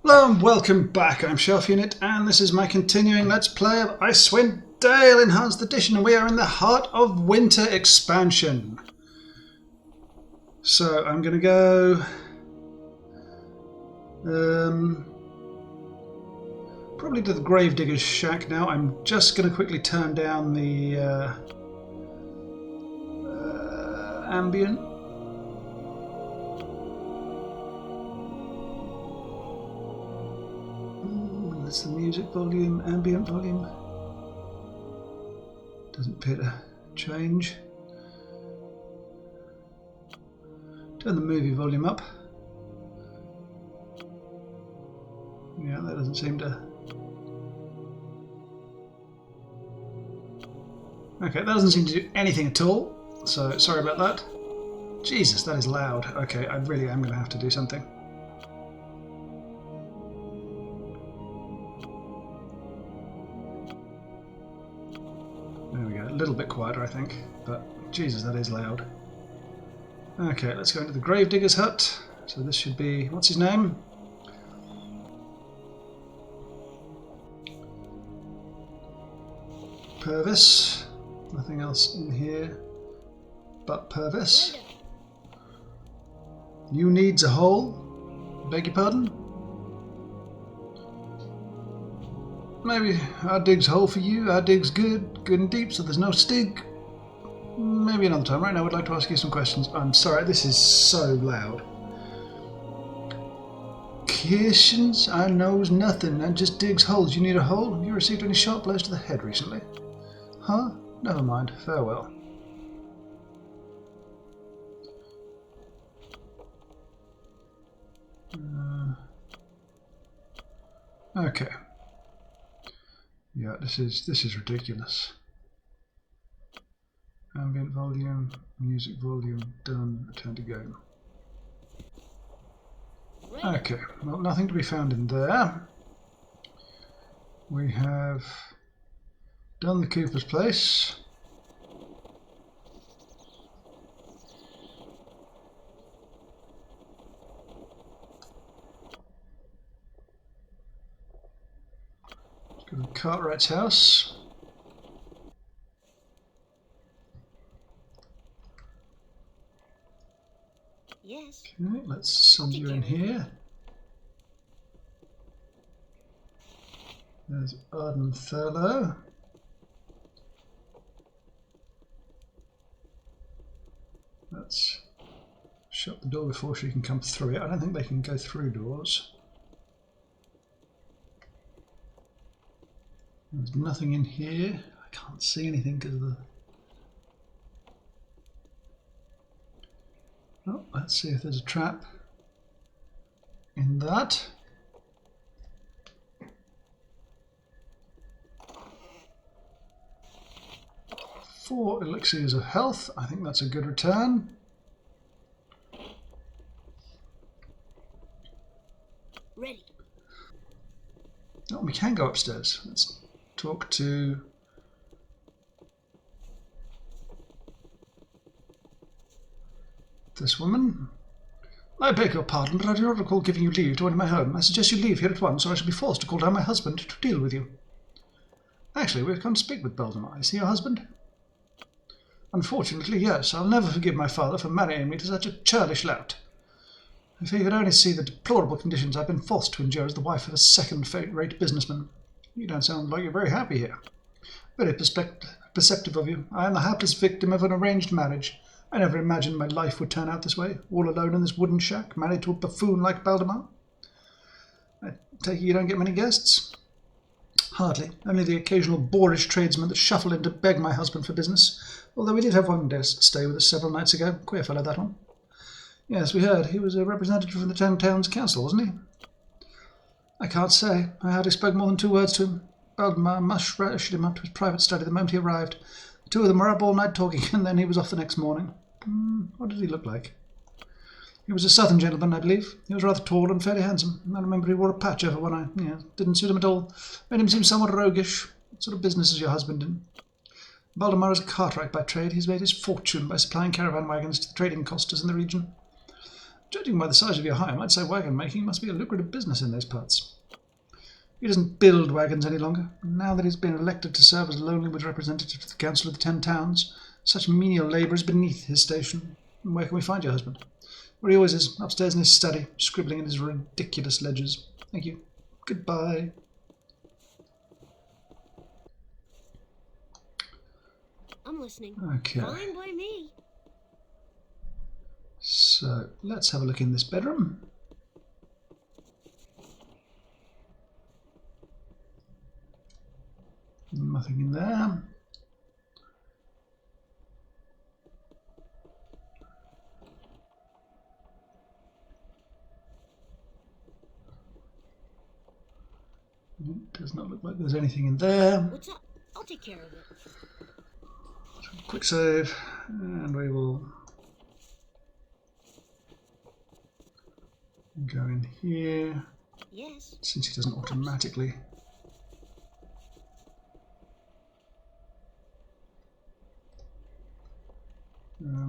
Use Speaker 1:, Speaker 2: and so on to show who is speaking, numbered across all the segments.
Speaker 1: Hello and welcome back, I'm Shelf Unit and this is my continuing Let's Play of Icewind Dale Enhanced Edition, and we are in the Heart of Winter expansion. So I'm going to go probably to the Gravedigger's shack now. I'm just going to quickly turn down the ambient. That's the music volume, ambient volume. Doesn't appear to change. Turn the movie volume up. Yeah, that doesn't seem to... Okay, that doesn't seem to do anything at all, so sorry about that. Jesus, that is loud. Okay, I really am going to have to do something. There we go, a little bit quieter I think, but Jesus, that is loud. Okay, let's go into the Gravedigger's hut. So this should be, what's his name? Purvis. Nothing else in here but Purvis. You needs a hole? Beg your pardon? Maybe our dig's hole for you, our dig's good and deep, so there's no stig. Maybe another time. Right now I would like to ask you some questions. I'm sorry, this is so loud. Questions? I knows nothing, I just digs holes. You need a hole? Have you received any sharp blows to the head recently? Huh? Never mind. Farewell. Okay. Yeah, this is ridiculous. Ambient volume, music volume, done, return to game. Okay, well, nothing to be found in there. We have done the Cooper's place. Let's go to Cartwright's house.
Speaker 2: Yes.
Speaker 1: Okay, let's send you in here. There's Arden Thurlow. Let's shut the door before she can come through it. I don't think they can go through doors. There's nothing in here. I can't see anything because of the... Oh, let's see if there's a trap in that. Four elixirs of health. I think that's a good return.
Speaker 2: Ready.
Speaker 1: Oh, we can go upstairs. Let's talk to... this woman. I beg your pardon, but I do not recall giving you leave to enter my home. I suggest you leave here at once, or I shall be forced to call down my husband to deal with you. Actually, we've come to speak with Beldamar. Is he your husband? Unfortunately, yes. I'll never forgive my father for marrying me to such a churlish lout. If he could only see the deplorable conditions I've been forced to endure as the wife of a second-rate businessman. You don't sound like you're very happy here. Very perceptive of you. I am the hapless victim of an arranged marriage. I never imagined my life would turn out this way, all alone in this wooden shack, married to a buffoon like Beldamar. I take it you don't get many guests? Hardly. Only the occasional boorish tradesman that shuffled in to beg my husband for business, although we did have one guest stay with us several nights ago. Queer fellow, that one. Yes, we heard. He was a representative from the town's council, wasn't he? I can't say. I hardly spoke more than 2 words to him. Beldamar ushered him up to his private study the moment he arrived. The two of them were up all night talking, and then he was off the next morning. What did he look like? He was a southern gentleman, I believe. He was rather tall and fairly handsome. I remember he wore a patch over one eye. Yeah, didn't suit him at all. Made him seem somewhat roguish. What sort of business is your husband in? Beldamar is a cartwright by trade. He's made his fortune by supplying caravan wagons to the trading costers in the region. Judging by the size of your home, I'd say wagon making must be a lucrative business in those parts. He doesn't build wagons any longer. Now that he's been elected to serve as Lonelywood's representative to the Council of the 10 Towns, such menial labour is beneath his station. And where can we find your husband? Where he always is, upstairs in his study, scribbling in his ridiculous ledgers. Thank you. Goodbye.
Speaker 2: I'm listening.
Speaker 1: Okay.
Speaker 2: Fine by me.
Speaker 1: So, let's have a look in this bedroom. Nothing in there. It does not look like there's anything in there.
Speaker 2: What's up? I'll take care of it.
Speaker 1: Quick save, and we will go in here.
Speaker 2: Yes.
Speaker 1: Since he doesn't automatically.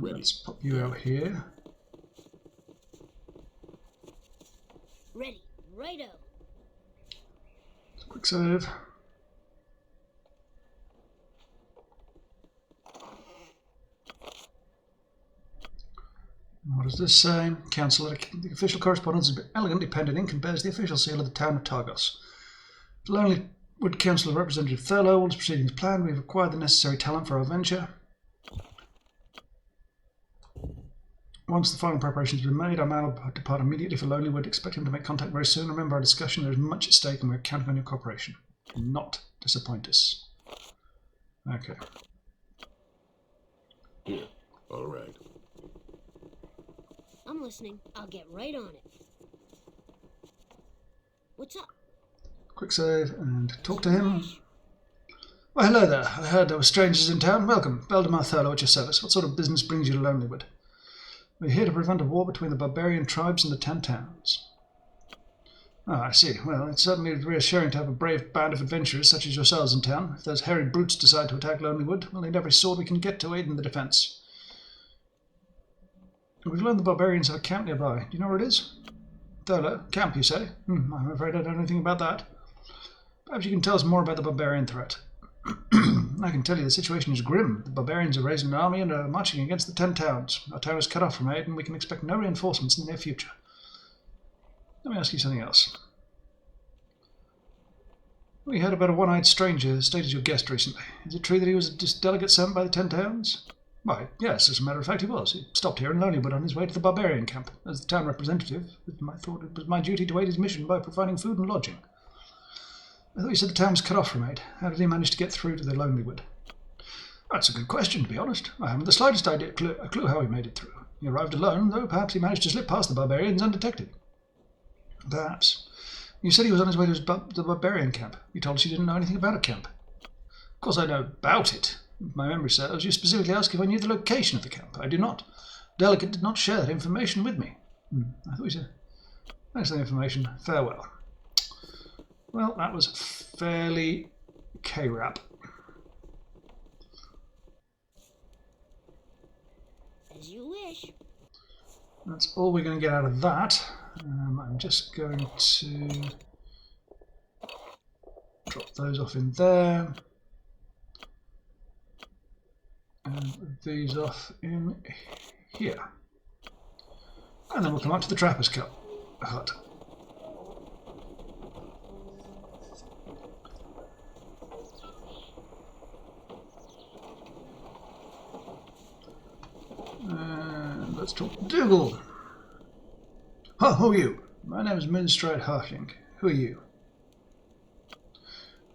Speaker 1: Let's pop you out here.
Speaker 2: Ready. Righto.
Speaker 1: Quick save. What does this say? Council, the official correspondence has been elegantly penned in ink and bears the official seal of the town of Targos. The Lonelywood Council Representative Thurlow, all his proceedings planned. We have acquired the necessary talent for our venture. Once the final preparations have been made, our man will depart immediately for Lonelywood. Expect him to make contact very soon. Remember our discussion, there is much at stake and we are counting on your cooperation. Do not disappoint us. Okay.
Speaker 3: Yeah, all right.
Speaker 2: I'm listening. I'll get right on it. What's up?
Speaker 1: Quick save and talk to him. Well, hello there. I heard there were strangers in town. Welcome. Valdemar Thurlow at your service. What sort of business brings you to Lonelywood? We're here to prevent a war between the barbarian tribes and the 10 Towns. Ah, I see. Well, it's certainly reassuring to have a brave band of adventurers such as yourselves in town. If those hairy brutes decide to attack Lonelywood, we'll need every sword we can get to aid in the defence. We've learned the barbarians have a camp nearby. Do you know where it is? Thurlow, camp, you say? I'm afraid I don't know anything about that. Perhaps you can tell us more about the barbarian threat. I can tell you the situation is grim. The barbarians are raising an army and are marching against the 10 Towns. Our town is cut off from aid and we can expect no reinforcements in the near future. Let me ask you something else. We heard about a one-eyed stranger who stayed as your guest recently. Is it true that he was a delegate sent by the 10 Towns? Why, yes, as a matter of fact he was. He stopped here in Lonelywood on his way to the barbarian camp. As the town representative, I thought it was my duty to aid his mission by providing food and lodging. I thought you said the town was cut off from aid. How did he manage to get through to the Lonelywood? That's a good question, to be honest. I haven't the slightest a clue how he made it through. He arrived alone, though perhaps he managed to slip past the barbarians undetected. Perhaps. You said he was on his way to the barbarian camp. You told us you didn't know anything about a camp. Of course I know about it. If my memory serves, you specifically asked if I knew the location of the camp. I do not. The delegate did not share that information with me. I thought you said... Thanks for the information. Farewell. Well, that was fairly K-rap.
Speaker 2: As you wish.
Speaker 1: That's all we're going to get out of that. I'm just going to drop those off in there. And these off in here. And then we'll come up to the trapper's hut. And let's talk to Dougal. Who are you? My name is Minstrade Harfling. Who are you?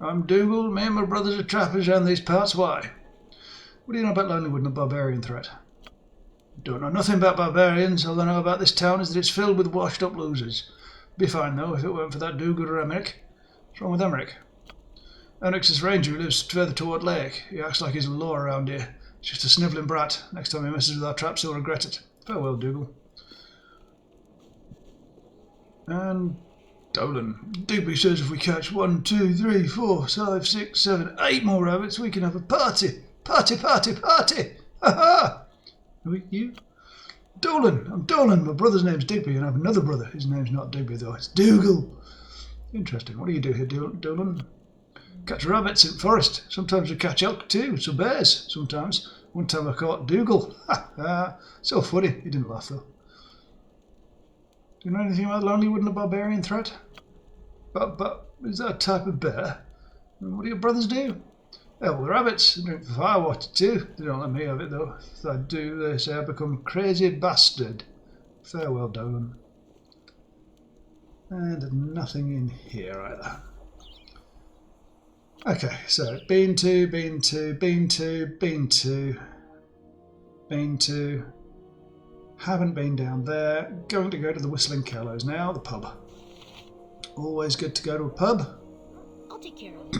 Speaker 1: I'm Dougal. Me and my brothers are trappers around these parts. Why? What do you know about Lonelywood and the barbarian threat? Don't know nothing about barbarians. All I know about this town is that it's filled with washed-up losers. Be fine, though, if it weren't for that Dougal or Emmerich. What's wrong with Emmerich? Emmeric's this ranger who lives further toward Lake. He acts like he's a law around here. He's just a snivelling brat. Next time he messes with our traps, he'll regret it. Farewell, Dougal. And Dolan. Digby says if we catch 1, 2, 3, 4, 5, 6, 7, 8 more rabbits, we can have a party. Party, party, party! Ha ha! Who are you? Dolan! I'm Dolan. My brother's name's Digby, and I have another brother. His name's not Digby, though. It's Dougal. Interesting. What do you do here, Dolan? Catch rabbits in forest. Sometimes we catch elk, too. Some bears, sometimes. One time I caught Dougal. So funny. He didn't laugh, though. Do you know anything about Lonelywood and the barbarian threat? But is that a type of bear? And what do your brothers do? Well, the rabbits drink firewater too. They don't let me have it though. If I do, they say I become a crazy bastard. Farewell, Dolan. And nothing in here either. Okay, so been to. Haven't been down there. Going to go to the Whistling Gallows now, the pub. Always good to go to a pub.
Speaker 2: I'll take care of it.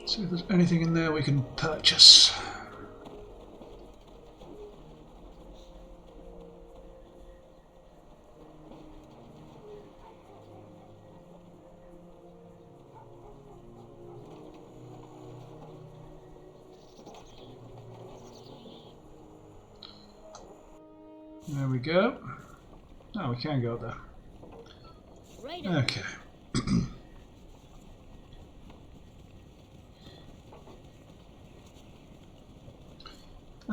Speaker 1: See if there's anything in there we can purchase. There we go. Oh, we can go there.
Speaker 2: Right.
Speaker 1: Okay.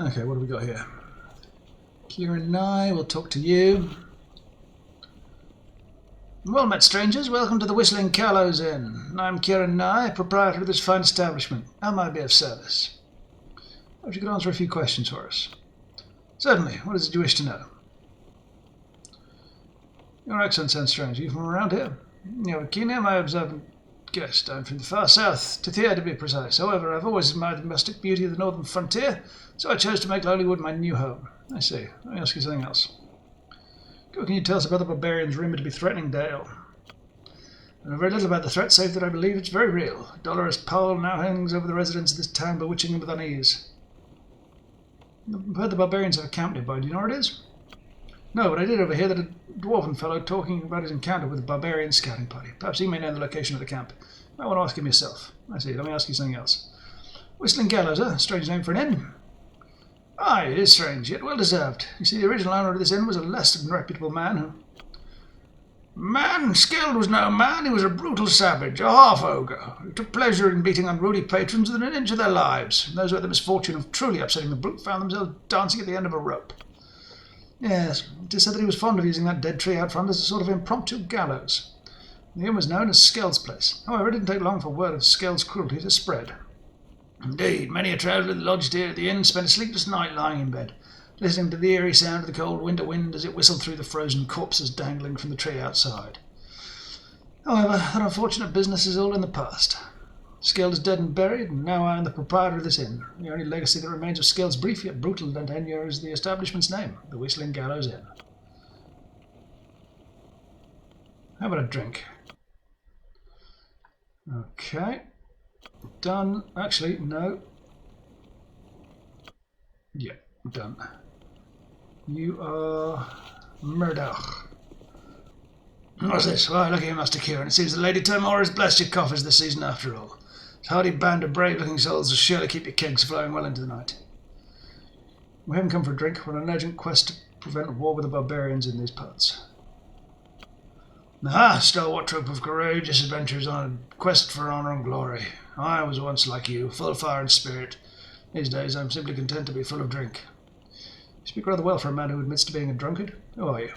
Speaker 1: Okay, what do we got here? Kieran and I will talk to you. Well met, strangers. Welcome to the Whistling Gallows Inn. I'm Kieran Nye, proprietor of this fine establishment. How may I be of service? Perhaps you could answer a few questions for us. Certainly. What is it you wish to know? Your accent sounds strange. Are you from around here? You have a keen ear, my observant guest. I'm from the far south, Tithia to be precise. However, I've always admired the rustic beauty of the northern frontier, so I chose to make Lonelywood my new home. I see. Let me ask you something else. What can you tell us about the barbarians rumoured to be threatening Dale? I know very little about the threat, save that I believe it's very real. A dolorous pall now hangs over the residents of this town, bewitching them with unease. I've heard the barbarians have a camp nearby. Do you know where it is? No, but I did overhear that a dwarven fellow talking about his encounter with a barbarian scouting party. Perhaps he may know the location of the camp. I want to ask him yourself. I see. Let me ask you something else. Whistling Gallows, a strange name for an inn. Aye, it is strange, yet well deserved. You see, the original owner of this inn was a less than reputable man who... Man, Skeld was no man. He was a brutal savage, a half-ogre, who took pleasure in beating unruly patrons within an inch of their lives. And those who had the misfortune of truly upsetting the brute found themselves dancing at the end of a rope. Yes, it is said that he was fond of using that dead tree out front as a sort of impromptu gallows. The inn was known as Skeld's Place. However, it didn't take long for word of Skeld's cruelty to spread. Indeed, many a traveller that lodged here at the inn spent a sleepless night lying in bed, listening to the eerie sound of the cold winter wind as it whistled through the frozen corpses dangling from the tree outside. However, that unfortunate business is all in the past. Skeld is dead and buried, and now I am the proprietor of this inn. The only legacy that remains of Skeld's brief yet brutal tenure is the establishment's name, the Whistling Gallows Inn. How about a drink? Okay. Done. Actually, no. Yeah, done. You are Murdoch. What's this? Why, look here, Master Kieran. It seems the Lady Tamora has blessed your coffers this season after all. This hardy band of brave-looking souls will surely keep your kegs flowing well into the night. We haven't come for a drink. We're on an urgent quest to prevent war with the barbarians in these parts. Aha, stalwart troop of courageous adventurers on a quest for honour and glory. I was once like you, full of fire and spirit. These days I'm simply content to be full of drink. You speak rather well for a man who admits to being a drunkard. Who are you?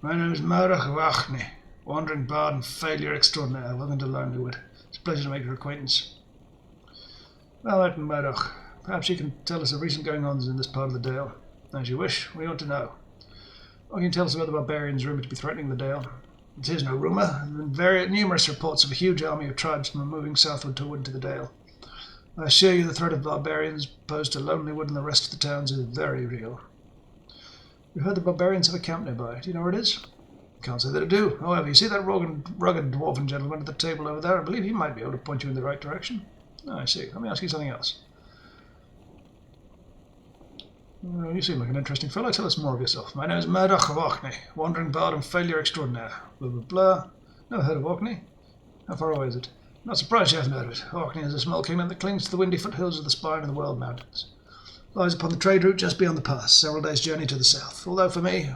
Speaker 1: My name is Murdoch of Achne, wandering bard and failure extraordinaire. Welcome to Lonelywood. It's a pleasure to make your acquaintance. Well, Murdoch, perhaps you can tell us of recent goings-on in this part of the Dale. As you wish, we ought to know. What can you tell us about the barbarians rumoured to be threatening the Dale? It is no rumour. There have been numerous reports of a huge army of tribesmen moving southward toward the Dale. I assure you the threat of barbarians posed to Lonelywood and the rest of the towns is very real. We've heard the barbarians have a camp nearby. Do you know where it is? Can't say that I do. However, you see that rugged dwarven gentleman at the table over there? I believe he might be able to point you in the right direction. Oh, I see. Let me ask you something else. Well, you seem like an interesting fellow. Tell us more of yourself. My name is Murdoch of Orkney, wandering bard and failure extraordinaire. Blah, blah, blah. Never heard of Orkney. How far away is it? Not surprised you haven't heard of it. Orkney is a small kingdom that clings to the windy foothills of the spine of the World Mountains. Lies upon the trade route just beyond the pass, several days' journey to the south. Although for me,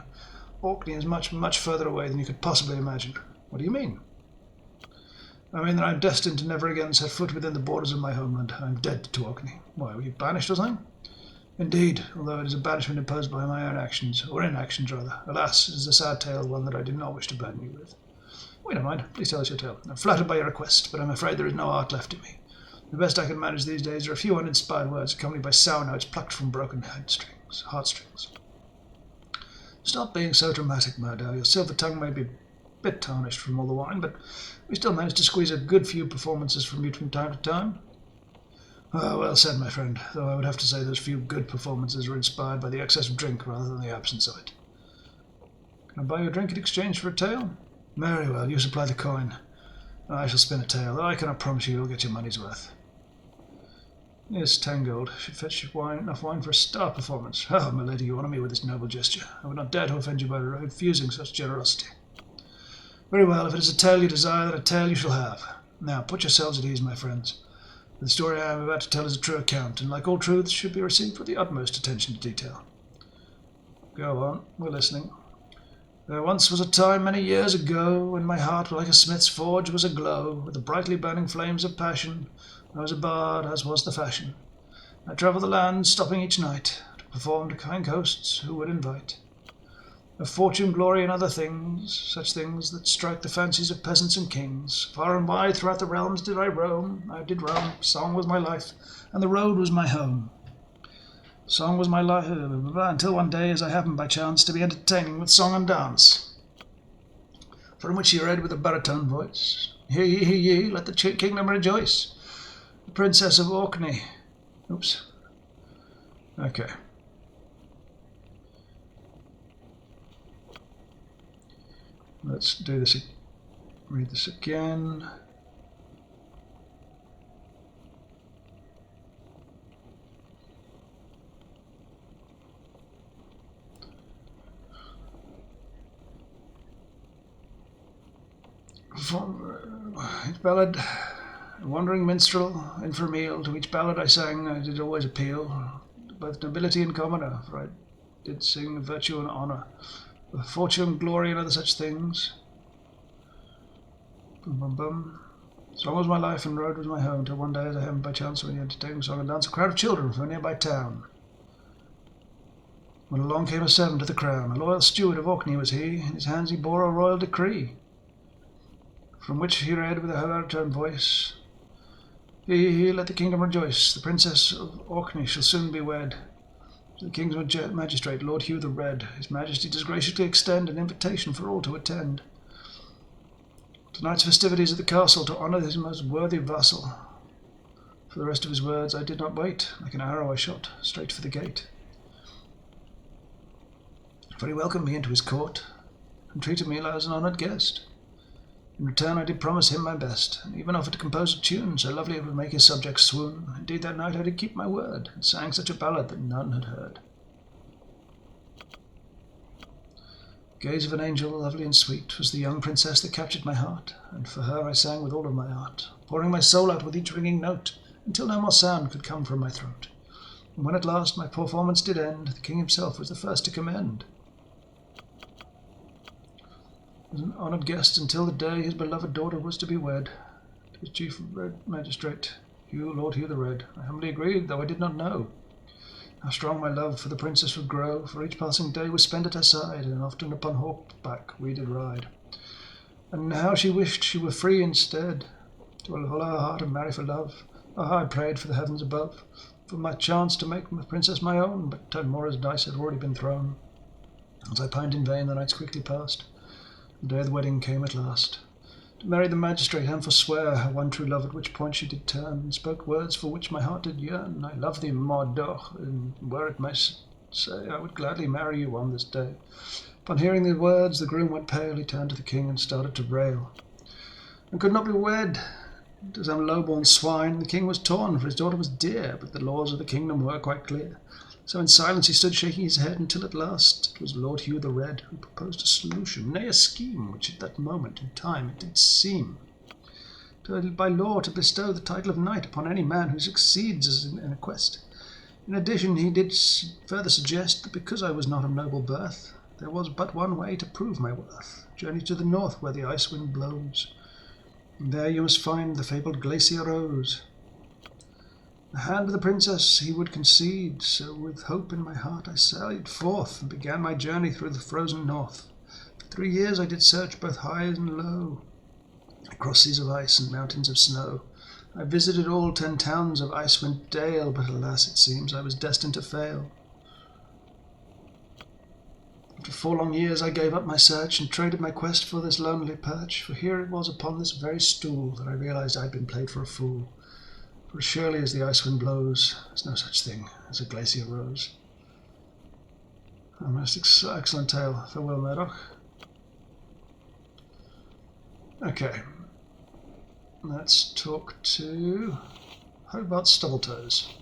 Speaker 1: Orkney is much, much further away than you could possibly imagine. What do you mean? I mean that I'm destined to never again set foot within the borders of my homeland. I'm dead to Orkney. Why, were you banished or something? Indeed, although it is a banishment imposed by my own actions, or inactions rather. Alas, it is a sad tale, one that I did not wish to burden you with. Wait, don't mind. Please tell us your tale. I'm flattered by your request, but I'm afraid there is no art left in me. The best I can manage these days are a few uninspired words accompanied by sour notes plucked from broken heartstrings. Stop being so dramatic, Murdo. Your silver tongue may be a bit tarnished from all the wine, but we still manage to squeeze a good few performances from you from time to time. Oh, well said, my friend, though I would have to say those few good performances were inspired by the excess of drink rather than the absence of it. Can I buy you a drink in exchange for a tale? Very well, you supply the coin. I shall spin a tale, though I cannot promise you you'll get your money's worth. Yes, 10 gold. Should fetch you enough wine for a star performance. Oh, my lady, you honour me with this noble gesture. I would not dare to offend you by refusing such generosity. Very well, if it is a tale you desire, then a tale you shall have. Now, put yourselves at ease, my friends. The story I am about to tell is a true account, and like all truths, should be received with the utmost attention to detail. Go on, we're listening. There once was a time many years ago when my heart, like a smith's forge, was aglow with the brightly burning flames of passion. I was a bard, as was the fashion. I travelled the land, stopping each night to perform to kind hosts who would invite. Of fortune, glory, and other things, such things that strike the fancies of peasants and kings. Far and wide throughout the realms did I roam. Song was my life, and the road was my home. Song was my life, until one day, as I happened by chance to be entertaining with song and dance, from which he read with a baritone voice, Hear ye, hear ye, let the kingdom rejoice. The Princess of Orkney. Oops. Okay. Let's do this. Read this again. Each ballad, a wandering minstrel, in for a meal. To each ballad I sang, I did always appeal to both nobility and commoner, for I did sing of virtue and honour, of fortune, glory, and other such things. Bum bum bum. Song was my life and road was my home, till one day, as I happened by chance, when the entertaining song and dance, a crowd of children from a nearby town. When along came a servant to the crown, a loyal steward of Orkney was he, in his hands he bore a royal decree, from which he read with a baritone voice, He, let the kingdom rejoice, the Princess of Orkney shall soon be wed. To the King's magistrate, Lord Hugh the Red, His Majesty does graciously extend an invitation for all to attend tonight's festivities at the castle, to honour his most worthy vassal. For the rest of his words I did not wait, like an arrow I shot straight for the gate. For he welcomed me into his court, and treated me as an honoured guest. In return I did promise him my best, and even offered to compose a tune so lovely it would make his subjects swoon. Indeed, that night I did keep my word, and sang such a ballad that none had heard. Gaze of an angel, lovely and sweet, was the young princess that captured my heart, and for her I sang with all of my art, pouring my soul out with each ringing note, until no more sound could come from my throat. And when at last my performance did end, the king himself was the first to commend. As an honoured guest until the day his beloved daughter was to be wed, to his chief magistrate, Lord Hugh the Red, I humbly agreed, though I did not know how strong my love for the princess would grow, for each passing day was spent at her side, and often upon horseback we did ride. And how she wished she were free instead, to follow her heart and marry for love. Oh, how I prayed for the heavens above, for my chance to make the princess my own, but Tadmora's dice had already been thrown. As I pined in vain, the nights quickly passed. The day of the wedding came at last. To marry the magistrate and forswear her one true love, at which point she did turn, and spoke words for which my heart did yearn. I love thee, Mordor, and were it my say, I would gladly marry you on this day. Upon hearing the words, the groom went pale. He turned to the king and started to rail, and could not be wed to some low-born swine. The king was torn, for his daughter was dear, but the laws of the kingdom were quite clear. So in silence he stood shaking his head, until at last it was Lord Hugh the Red who proposed a solution, nay, a scheme, which at that moment in time it did seem by law to bestow the title of knight upon any man who succeeds in a quest. In addition, he did further suggest that because I was not of noble birth, there was but one way to prove my worth. Journey to the north where the Icewind blows. And there you must find the fabled glacier rose. The hand of the princess he would concede, so with hope in my heart I sallied forth and began my journey through the frozen north. For 3 years I did search both high and low, across seas of ice and mountains of snow. I visited all 10 towns of Icewind Dale, but alas, it seems I was destined to fail. After 4 long years I gave up my search and traded my quest for this lonely perch, for here it was upon this very stool that I realized I'd been played for a fool. For as surely as the Icewind blows, there's no such thing as a glacier rose. A most excellent tale. Farewell, Murdoch. Okay. Let's talk to Hobart Stubbletoes.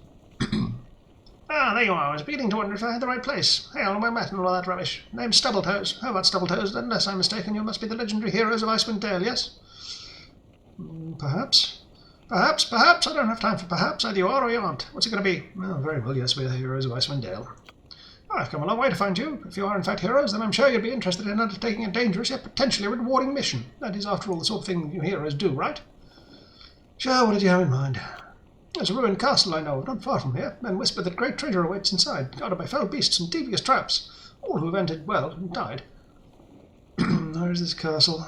Speaker 3: Ah, there you are. I was beginning to wonder if I had the right place. Hail and well met and all that rubbish. Name's Stubbletoes. Hobart Stubbletoes. Unless I'm mistaken, you must be the legendary heroes of Icewind Dale, yes?
Speaker 1: Perhaps.
Speaker 3: Perhaps. I don't have time for perhaps. Either you are or you aren't. What's it going to be?
Speaker 1: Oh, very well, yes, we are the heroes of Icewind Dale.
Speaker 3: Oh, I've come a long way to find you. If you are in fact heroes, then I'm sure you'd be interested in undertaking a dangerous yet potentially rewarding mission. That is, after all, the sort of thing you heroes do, right?
Speaker 1: Sure, what did you have in mind?
Speaker 3: There's a ruined castle I know of, not far from here. Men whisper that great treasure awaits inside, guarded by fell beasts and devious traps. All who have entered well and died.
Speaker 1: Where is this castle?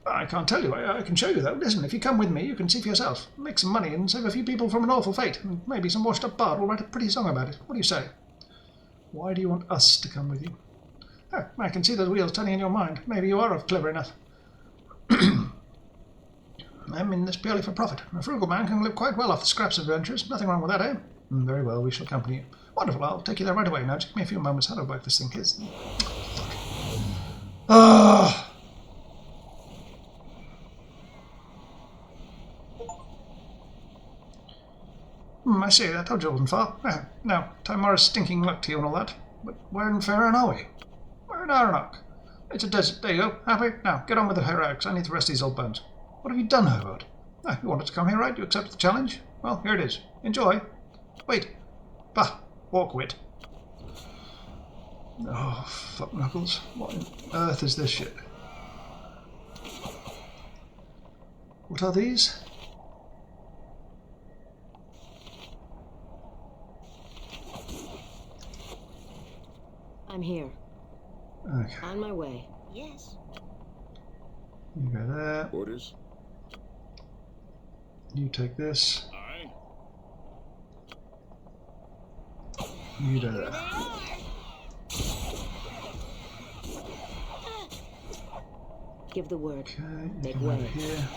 Speaker 3: I can't tell you. I can show you, though. Listen, if you come with me, you can see for yourself. Make some money and save a few people from an awful fate. And maybe some washed-up bard will write a pretty song about it. What do you say?
Speaker 1: Why do you want us to come with you?
Speaker 3: Oh, I can see those wheels turning in your mind. Maybe you are clever enough. I'm in this purely for profit. A frugal man can live quite well off the scraps of adventures. Nothing wrong with that, eh?
Speaker 1: Very well, we shall accompany you.
Speaker 3: Wonderful. I'll take you there right away. Now, just give me a few moments. How do I work this thing? Here's...
Speaker 1: Ah!
Speaker 3: I see. I told you it wasn't far. Now, Timor's stinking luck to you and all that.
Speaker 1: But where in Faerun are we?
Speaker 3: We're in Aranok. It's a desert. There you go. Happy? Now, get on with the heroics. I need to rest these old bones.
Speaker 1: What have you done, Hobart?
Speaker 3: You wanted to come here, right? You accept the challenge? Well, here it is. Enjoy. Wait. Bah. Awkward.
Speaker 1: Oh, fuck knuckles. What on earth is this shit? What are these?
Speaker 2: I'm here.
Speaker 1: Okay.
Speaker 2: On my way.
Speaker 4: Yes.
Speaker 1: You go there.
Speaker 5: Orders?
Speaker 1: You take this.
Speaker 5: Aye.
Speaker 1: You do that.
Speaker 2: Give the word.
Speaker 1: Okay, you
Speaker 2: Make
Speaker 1: come over
Speaker 2: way.
Speaker 1: here.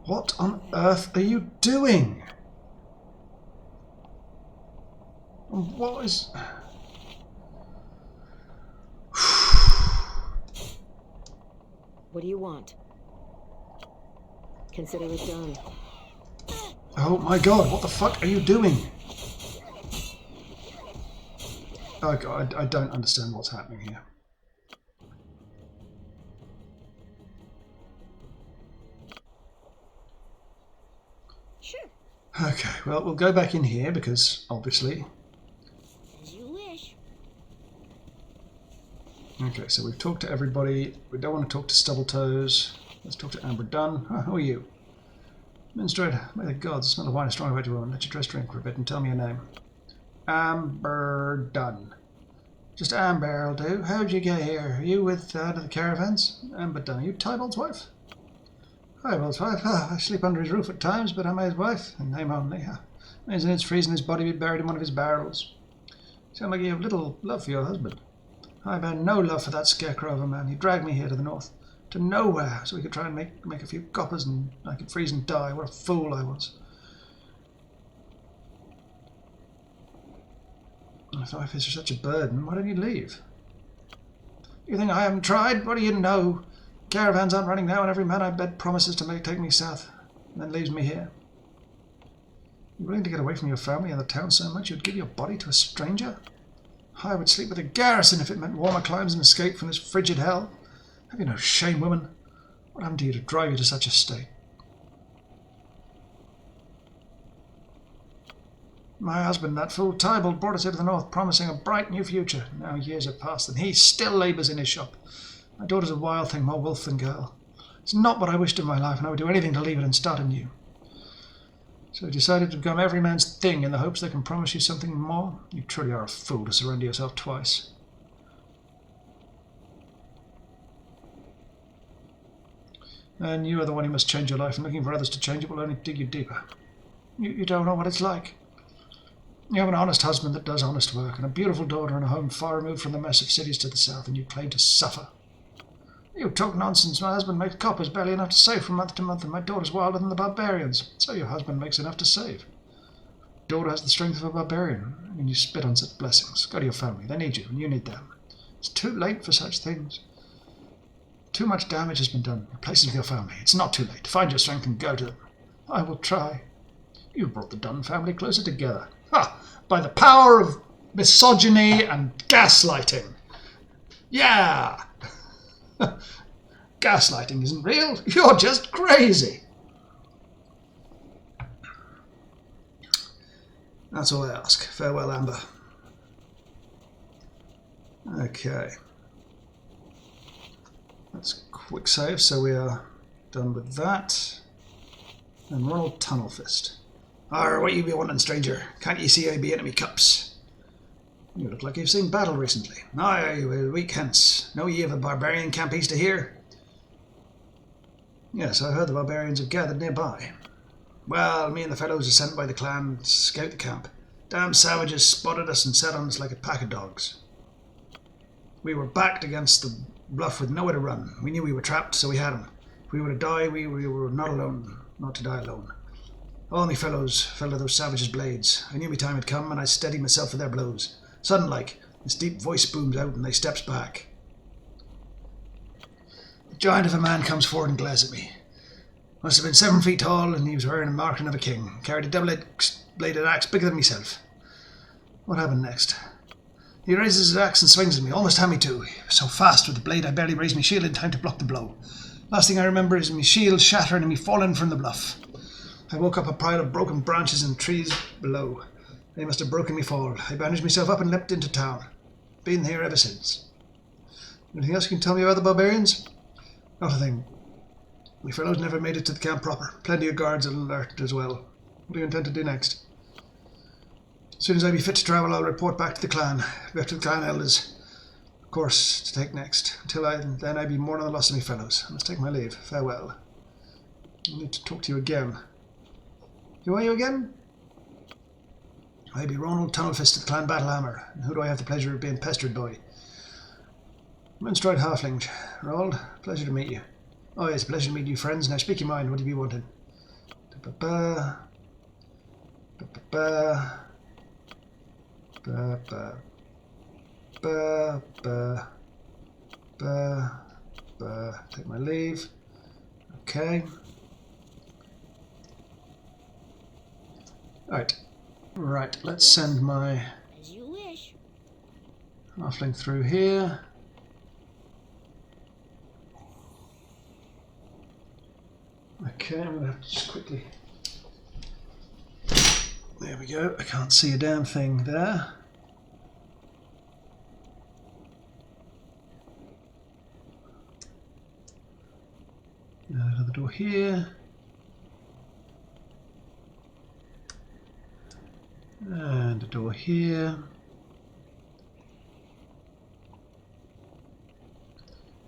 Speaker 1: What on earth are you doing? What is...
Speaker 2: What do you want? Consider it done.
Speaker 1: Oh my god, what the fuck are you doing? Oh god, I don't understand what's happening here.
Speaker 4: Sure.
Speaker 1: Okay, well, we'll go back in here because, obviously...
Speaker 4: As you wish.
Speaker 1: Okay, so we've talked to everybody. We don't want to talk to Stubbletoes. Let's talk to Amber Dunn. Oh, who are you? Minstrel, may the gods smell the wine is strong about you, woman. Let your dress drink for a bit and tell me your name. Amber Dunn. Just Amber will do. How'd you get here? Are you with the caravans? Amber Dunn. Are you Tybalt's wife? Tybalt's wife? Oh, I sleep under his roof at times, but I'm his wife, in name only. Means it's freezing his body be buried in one of his barrels. Sound like you have little love for your husband. I bear no love for that scarecrow of a man. He dragged me here to the north, to nowhere, so we could try and make a few coppers and I could freeze and die. What a fool I was. If life is such a burden, why don't you leave? You think I haven't tried? What do you know? Caravans aren't running now, and every man I bet promises to take me south, and then leaves me here. You're willing to get away from your family and the town so much you'd give your body to a stranger? I would sleep with a garrison if it meant warmer climes and escape from this frigid hell. Have you no shame, woman? What happened to you to drive you to such a state? My husband, that fool Tybalt, brought us here to the north, promising a bright new future. Now years have passed, and he still labours in his shop. My daughter's a wild thing, more wolf than girl. It's not what I wished in my life, and I would do anything to leave it and start anew. So you decided to become every man's thing in the hopes they can promise you something more? You truly are a fool to surrender yourself twice. And you are the one who must change your life, and looking for others to change it will only dig you deeper. You don't know what it's like. You have an honest husband that does honest work, and a beautiful daughter in a home far removed from the mess of cities to the south, and you claim to suffer. You talk nonsense. My husband makes coppers barely enough to save from month to month, and my daughter's wilder than the barbarians. So your husband makes enough to save. Your daughter has the strength of a barbarian, and you spit on such blessings. Go to your family. They need you, and you need them. It's too late for such things. Too much damage has been done. Replace it with your family. It's not too late. Find your strength and go to them. I will try. You brought the Dunn family closer together. Ha! By the power of misogyny and gaslighting. Yeah! Gaslighting isn't real. You're just crazy. That's all I ask. Farewell, Amber. Okay. That's quick save, so we are done with that. And Ronald Tunnelfist. Arr, what you be wanting, stranger? Can't ye see I be enemy cups? You look like you've seen battle recently. Aye, a week hence. Know ye of a barbarian camp east of here? Yes, I heard the barbarians have gathered nearby. Well, me and the fellows are sent by the clan to scout the camp. Damn savages spotted us and set on us like a pack of dogs. We were backed against the bluff with nowhere to run. We knew we were trapped, so we had 'em. If we were to die, we were not alone, not to die alone. All me fellows fell to those savages' blades. I knew me time had come, and I steadied myself for their blows. Sudden like, this deep voice booms out, and they steps back. The giant of a man comes forward and glares at me. Must have been 7 feet tall, and he was wearing a marking of a king. Carried a double-bladed axe bigger than myself. What happened next? He raises his axe and swings at me, almost had me too. He was so fast with the blade I barely raised my shield in time to block the blow. Last thing I remember is my shield shattering and me falling from the bluff. I woke up a pile of broken branches and trees below. They must have broken me fall. I bandaged myself up and leapt into town. Been here ever since. Anything else you can tell me about the barbarians? Not a thing. My fellows never made it to the camp proper. Plenty of guards alert as well. What do you intend to do next? As soon as I be fit to travel, I'll report back to the clan. Back to the clan elders. Of course, to take next. Until then I be mourning the loss of me fellows. I must take my leave. Farewell. I need to talk to you again. Who are you again? I be Ronald Tunnelfist of the Clan Battlehammer, and who do I have the pleasure of being pestered by? Moonstride Halfling. Ronald, pleasure to meet you. Oh yes, pleasure to meet you, friends. Now speak your mind, what do you be wanting? Ba-ba-ba. Ba-ba-ba. Ba-ba. Ba-ba. Ba-ba. Take my leave. Okay. Right, let's send my
Speaker 4: As you wish.
Speaker 1: halfling through here. Okay, I'm going to have to just quickly... There we go, I can't see a damn thing there. Another door here. And a door here.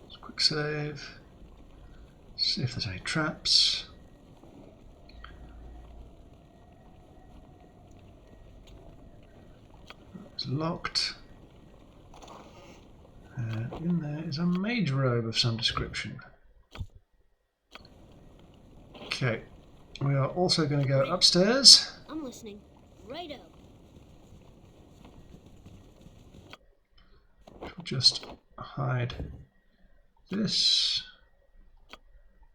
Speaker 1: Just quick save. See if there's any traps. It's locked. And in there is a mage robe of some description. Okay, we are also going to go upstairs.
Speaker 4: I'm listening. Right up.
Speaker 1: We'll just hide this.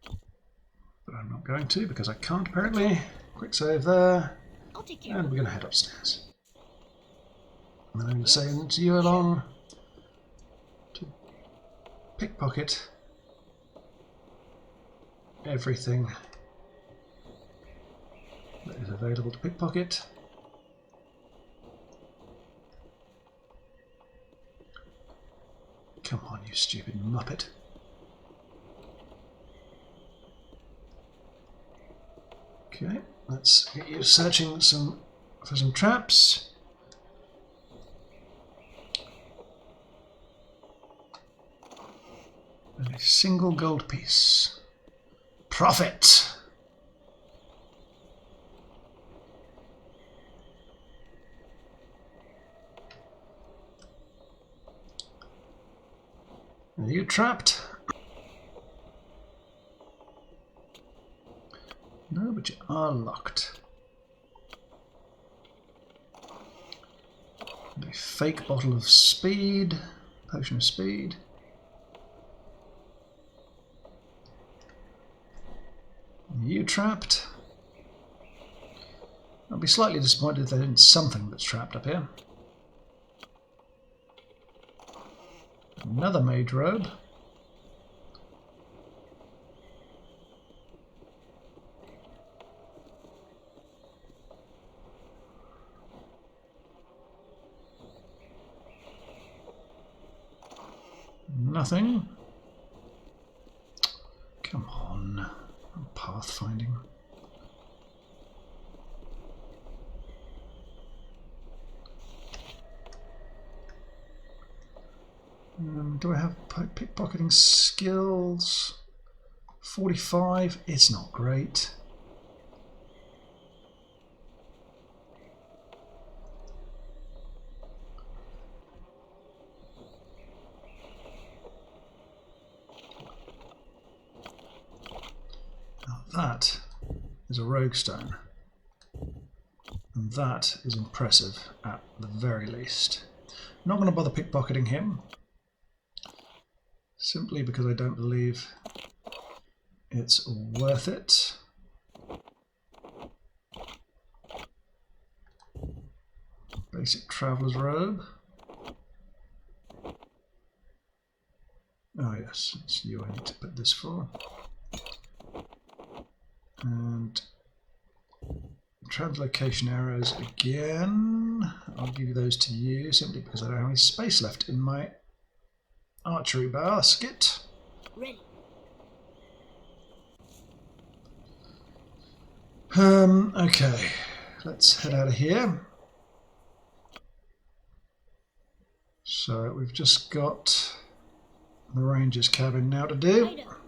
Speaker 1: But I'm not going to because I can't apparently. Quick save there.
Speaker 4: I'll take care
Speaker 1: And
Speaker 4: of
Speaker 1: we're
Speaker 4: it.
Speaker 1: going to head upstairs.
Speaker 3: And I'm going to send you along to pickpocket everything that is available to pickpocket. Come on, you stupid muppet. Okay, let's get you searching for some traps. And a single gold piece. Profit! Are you trapped? No, but you are locked. And a fake bottle of speed, potion of speed. Are you trapped? I'll be slightly disappointed if there isn't something that's trapped up here. Another mage robe. Nothing. Come on. Pathfinding. Do I have pickpocketing skills? 45. It's not great. Now that is a rogue stone. And that is impressive at the very least. I'm not going to bother pickpocketing him. Simply because I don't believe it's worth it. Basic traveller's robe. Oh yes, it's you I need to put this for. And translocation arrows again. I'll give you those to you simply because I don't have any space left in my archery basket.
Speaker 4: Ready.
Speaker 3: Okay, let's head out of here. So we've just got the ranger's cabin now to do.
Speaker 4: Right up.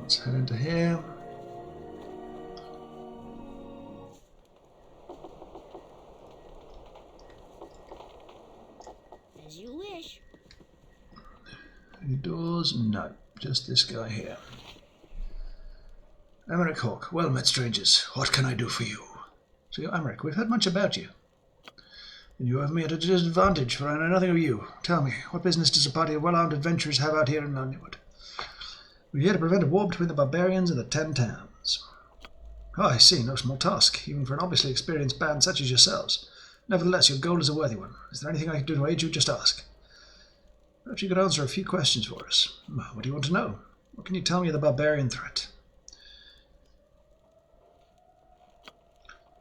Speaker 3: Let's head into here.
Speaker 4: As you wish.
Speaker 3: Any doors? No, just this guy here. Emmerich Hawk, well met strangers. What can I do for you? So you're Emmerich, we've heard much about you. And you have me at a disadvantage, for I know nothing of you. Tell me, what business does a party of well-armed adventurers have out here in Lonelywood? We're here to prevent a war between the barbarians and the 10 Towns. Oh, I see, no small task, even for an obviously experienced band such as yourselves. Nevertheless, your goal is a worthy one. Is there anything I can do to aid you? Just ask. Perhaps you could answer a few questions for us. What do you want to know? What can you tell me of the barbarian threat?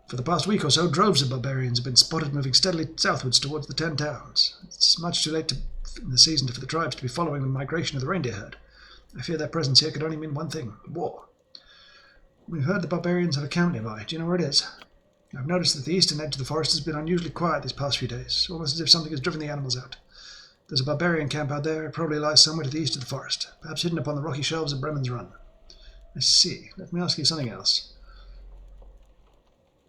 Speaker 3: For the past week or so, droves of barbarians have been spotted moving steadily southwards towards the 10 Towns. It's much too late in the season for the tribes to be following the migration of the reindeer herd. I fear their presence here could only mean one thing: war. We've heard the barbarians have a camp nearby. Do you know where it is? I've noticed that the eastern edge of the forest has been unusually quiet these past few days, almost as if something has driven the animals out. There's a barbarian camp out there. It probably lies somewhere to the east of the forest, perhaps hidden upon the rocky shelves of Bremen's Run. I see. Let me ask you something else.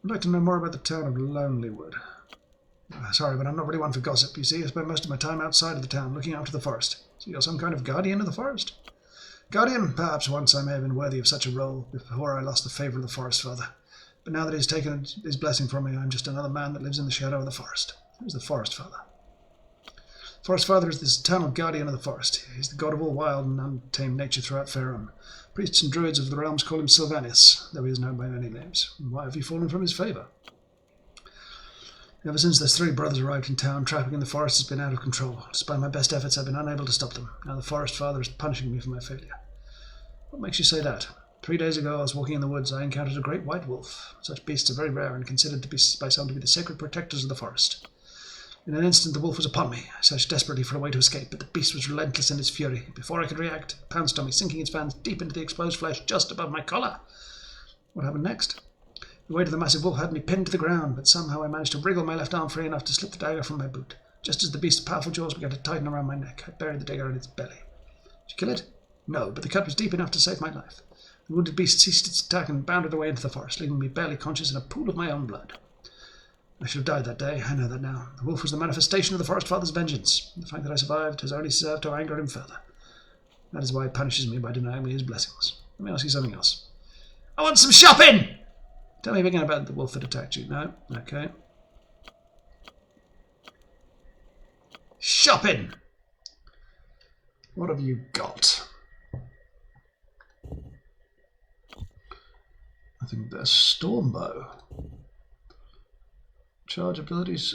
Speaker 3: I'd like to know more about the town of Lonelywood. Sorry, but I'm not really one for gossip. You see, I spend most of my time outside of the town, looking after the forest. So you're some kind of guardian of the forest? Guardian? Perhaps once I may have been worthy of such a role, before I lost the favour of the Forest Father. But now that he's taken his blessing from me, I'm just another man that lives in the shadow of the forest. Who's the Forest Father? Forest Father is this eternal guardian of the forest. He's the god of all wild and untamed nature throughout Faerun. Priests and druids of the realms call him Sylvanus, though he is known by many names. Why have you fallen from his favour? Ever since those 3 brothers arrived in town, trapping in the forest has been out of control. Despite my best efforts, I've been unable to stop them. Now the Forest Father is punishing me for my failure. What makes you say that? 3 days ago, I was walking in the woods. I encountered a great white wolf. Such beasts are very rare and considered to be by some to be the sacred protectors of the forest. In an instant, the wolf was upon me. I searched desperately for a way to escape, but the beast was relentless in its fury. Before I could react, it pounced on me, sinking its fangs deep into the exposed flesh just above my collar. What happened next? The weight of the massive wolf had me pinned to the ground, but somehow I managed to wriggle my left arm free enough to slip the dagger from my boot. Just as the beast's powerful jaws began to tighten around my neck, I buried the dagger in its belly. Did you kill it? No, but the cut was deep enough to save my life. The wounded beast ceased its attack and bounded away into the forest, leaving me barely conscious in a pool of my own blood. I should have died that day. I know that now. The wolf was the manifestation of the Forest Father's vengeance. The fact that I survived has only served to anger him further. That is why he punishes me by denying me his blessings. Let me ask you something else. I want some shopping! Tell me again about the wolf that attacked you. No? Okay. Shopping!
Speaker 1: What have you got? I think there's Stormbow. Charge abilities.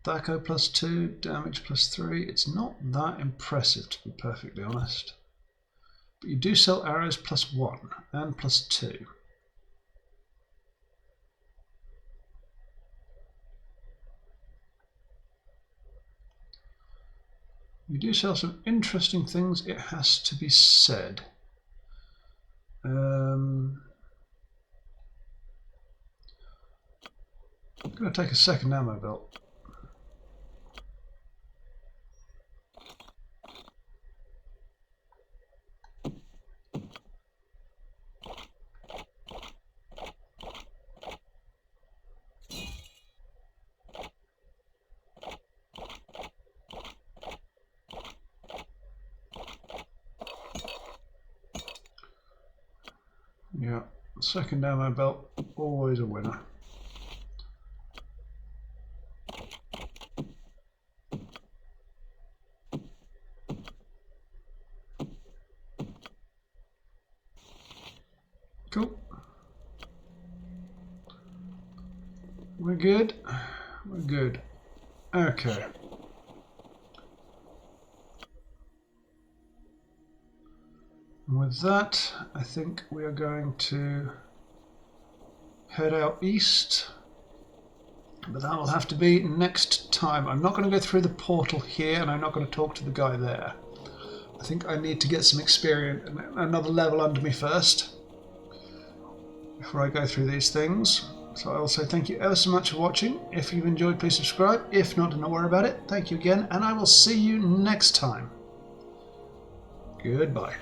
Speaker 1: Thaco +2, damage +3. It's not that impressive, to be perfectly honest. But you do sell arrows +1 and +2. You do sell some interesting things, it has to be said. I'm going to take a second ammo belt. Yeah, second ammo belt, always a winner. Cool. We're good. We're good. Okay. And with that, I think we are going to head out east. But that will have to be next time. I'm not going to go through the portal here, and I'm not going to talk to the guy there. I think I need to get some experience, another level under me first, before I go through these things. So I will say thank you ever so much for watching. If you've enjoyed, please subscribe. If not, don't worry about it. Thank you again, and I will see you next time. Goodbye.